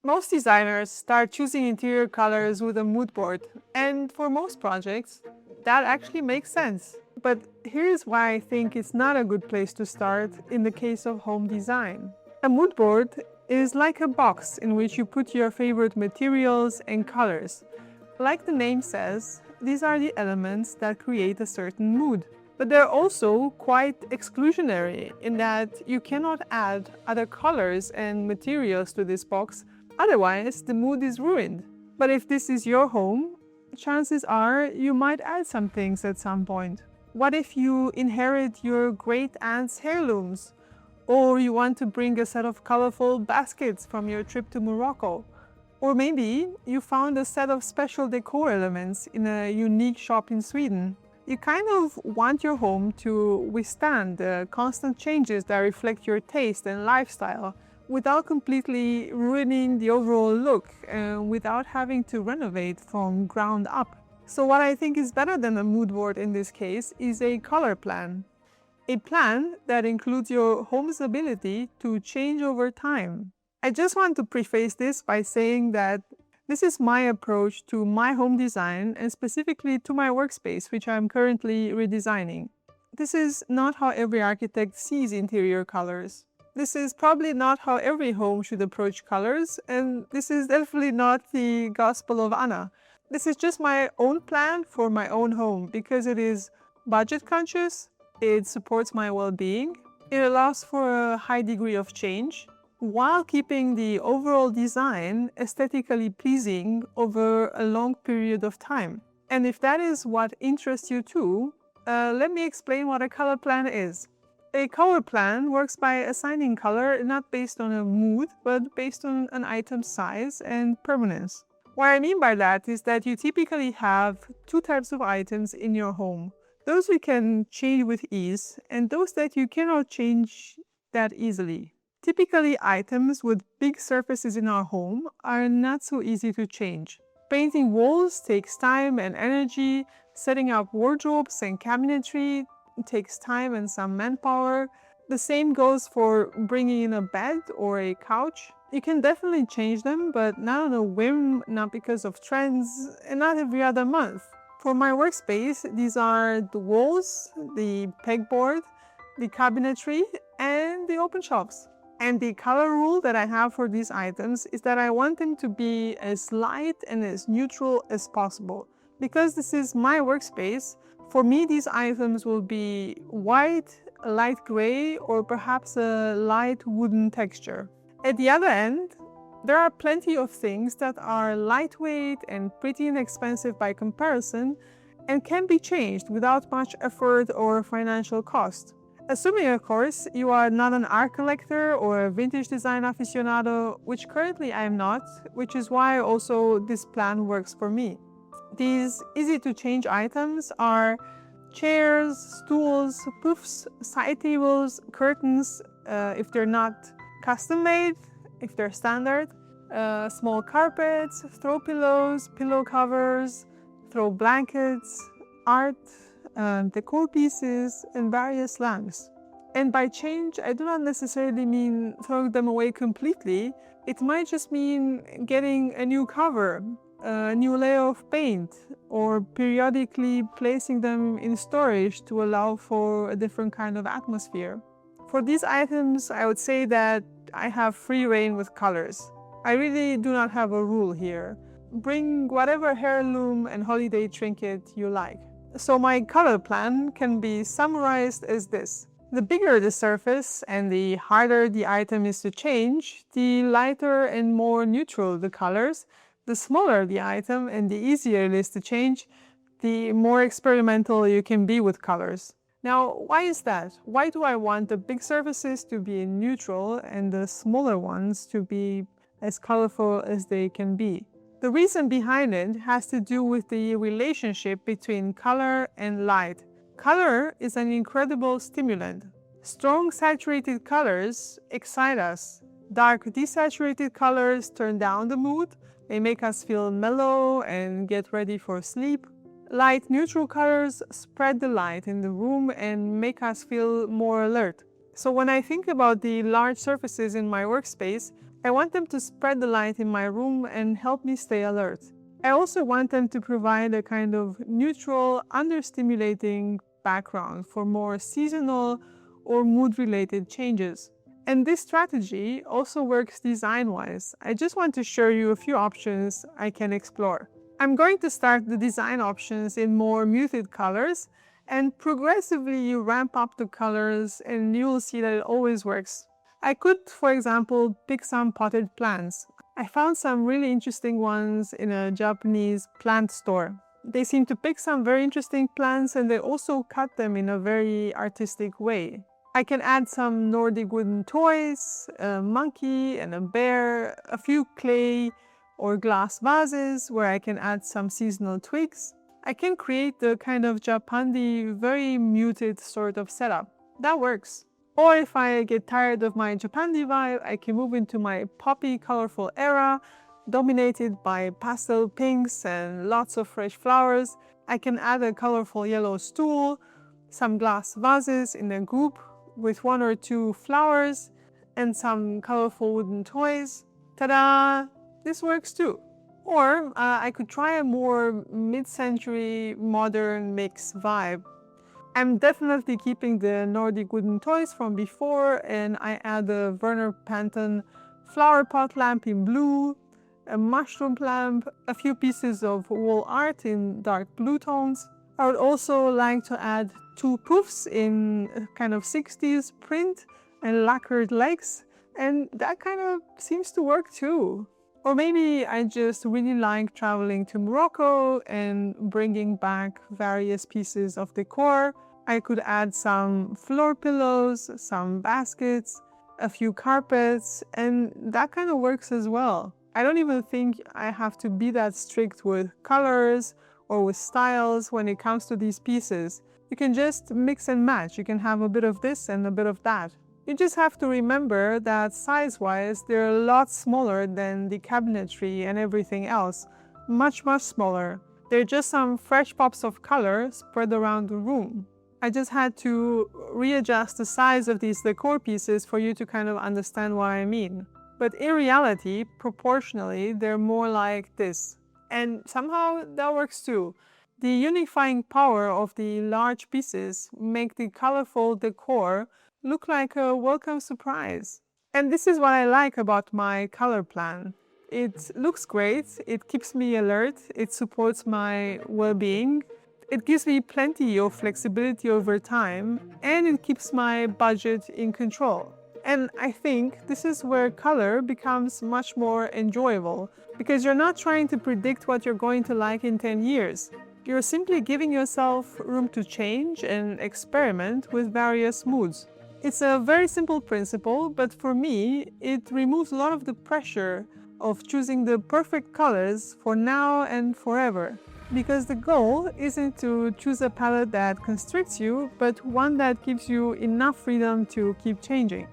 Most designers start choosing interior colors with a mood board, and for most projects, that actually makes sense. But here's why I think it's not a good place to start in the case of home design. A mood board is like a box in which you put your favorite materials and colors. Like the name says, these are the elements that create a certain mood. But they're also quite exclusionary in that you cannot add other colors and materials to this box, otherwise the mood is ruined. But if this is your home, chances are you might add some things at some point. What if you inherit your great aunt's heirlooms? Or you want to bring a set of colorful baskets from your trip to Morocco? Or maybe you found a set of special decor elements in a unique shop in Sweden. You kind of want your home to withstand the constant changes that reflect your taste and lifestyle without completely ruining the overall look and without having to renovate from ground up. So what I think is better than a mood board in this case is a color plan. A plan that includes your home's ability to change over time. I just want to preface this by saying that this is my approach to my home design and specifically to my workspace, which I'm currently redesigning. This is not how every architect sees interior colors. This is probably not how every home should approach colors, and this is definitely not the Gospel of Anna. This is just my own plan for my own home because it is budget conscious, it supports my well-being, it allows for a high degree of change, while keeping the overall design aesthetically pleasing over a long period of time. And if that is what interests you too, let me explain what a color plan is. A color plan works by assigning color not based on a mood, but based on an item's size and permanence. What I mean by that is that you typically have two types of items in your home. Those you can change with ease, and those that you cannot change that easily. Typically, items with big surfaces in our home are not so easy to change. Painting walls takes time and energy, setting up wardrobes and cabinetry takes time and some manpower. The same goes for bringing in a bed or a couch. You can definitely change them, but not on a whim, not because of trends, and not every other month. For my workspace, these are the walls, the pegboard, the cabinetry, and the open shelves. And the color rule that I have for these items is that I want them to be as light and as neutral as possible. Because this is my workspace, for me these items will be white, light gray, or perhaps a light wooden texture. At the other end, there are plenty of things that are lightweight and pretty inexpensive by comparison and can be changed without much effort or financial cost. Assuming, of course, you are not an art collector or a vintage design aficionado, which currently I am not, which is why also this plan works for me. These easy-to-change items are chairs, stools, poofs, side tables, curtains, if they're not custom-made, if they're standard, small carpets, throw pillows, pillow covers, throw blankets, art, decor pieces, and various lamps. And by change, I do not necessarily mean throwing them away completely. It might just mean getting a new cover, a new layer of paint, or periodically placing them in storage to allow for a different kind of atmosphere. For these items, I would say that I have free rein with colors. I really do not have a rule here. Bring whatever heirloom and holiday trinket you like. So my color plan can be summarized as this. The bigger the surface and the harder the item is to change, the lighter and more neutral the colors. The smaller the item and the easier it is to change, the more experimental you can be with colors. Now, why is that? Why do I want the big surfaces to be neutral and the smaller ones to be as colorful as they can be? The reason behind it has to do with the relationship between color and light. Color is an incredible stimulant. Strong saturated colors excite us. Dark desaturated colors turn down the mood. They make us feel mellow and get ready for sleep. Light neutral colors spread the light in the room and make us feel more alert. So when I think about the large surfaces in my workspace, I want them to spread the light in my room and help me stay alert. I also want them to provide a kind of neutral, understimulating background for more seasonal or mood-related changes. And this strategy also works design-wise. I just want to show you a few options I can explore. I'm going to start the design options in more muted colors, and progressively you ramp up the colors and you'll see that it always works. I could, for example, pick some potted plants. I found some really interesting ones in a Japanese plant store. They seem to pick some very interesting plants and they also cut them in a very artistic way. I can add some Nordic wooden toys, a monkey and a bear, a few clay or glass vases where I can add some seasonal twigs. I can create the kind of Japandi, very muted sort of setup. That works. Or if I get tired of my Japandi vibe, I can move into my poppy, colorful era, dominated by pastel pinks and lots of fresh flowers. I can add a colorful yellow stool, some glass vases in a group with 1 or 2 flowers, and some colorful wooden toys. Ta-da! This works too. Or I could try a more mid-century modern mix vibe. I'm definitely keeping the Nordic wooden toys from before, and I add a Werner Panton flower pot lamp in blue, a mushroom lamp, a few pieces of wall art in dark blue tones. I would also like to add 2 poofs in kind of 60s print and lacquered legs, and that kind of seems to work too. Or maybe I just really like traveling to Morocco and bringing back various pieces of decor. I could add some floor pillows, some baskets, a few carpets, and that kind of works as well. I don't even think I have to be that strict with colors or with styles when it comes to these pieces. You can just mix and match. You can have a bit of this and a bit of that. You just have to remember that size-wise, they're a lot smaller than the cabinetry and everything else. Much, much smaller. They're just some fresh pops of color spread around the room. I just had to readjust the size of these decor pieces for you to kind of understand what I mean. But in reality, proportionally, they're more like this. And somehow that works too. The unifying power of the large pieces make the colorful decor look like a welcome surprise. And this is what I like about my color plan. It looks great, it keeps me alert, it supports my well-being, it gives me plenty of flexibility over time, and it keeps my budget in control. And I think this is where color becomes much more enjoyable, because you're not trying to predict what you're going to like in 10 years. You're simply giving yourself room to change and experiment with various moods. It's a very simple principle, but for me, it removes a lot of the pressure of choosing the perfect colors for now and forever. Because the goal isn't to choose a palette that constricts you, but one that gives you enough freedom to keep changing.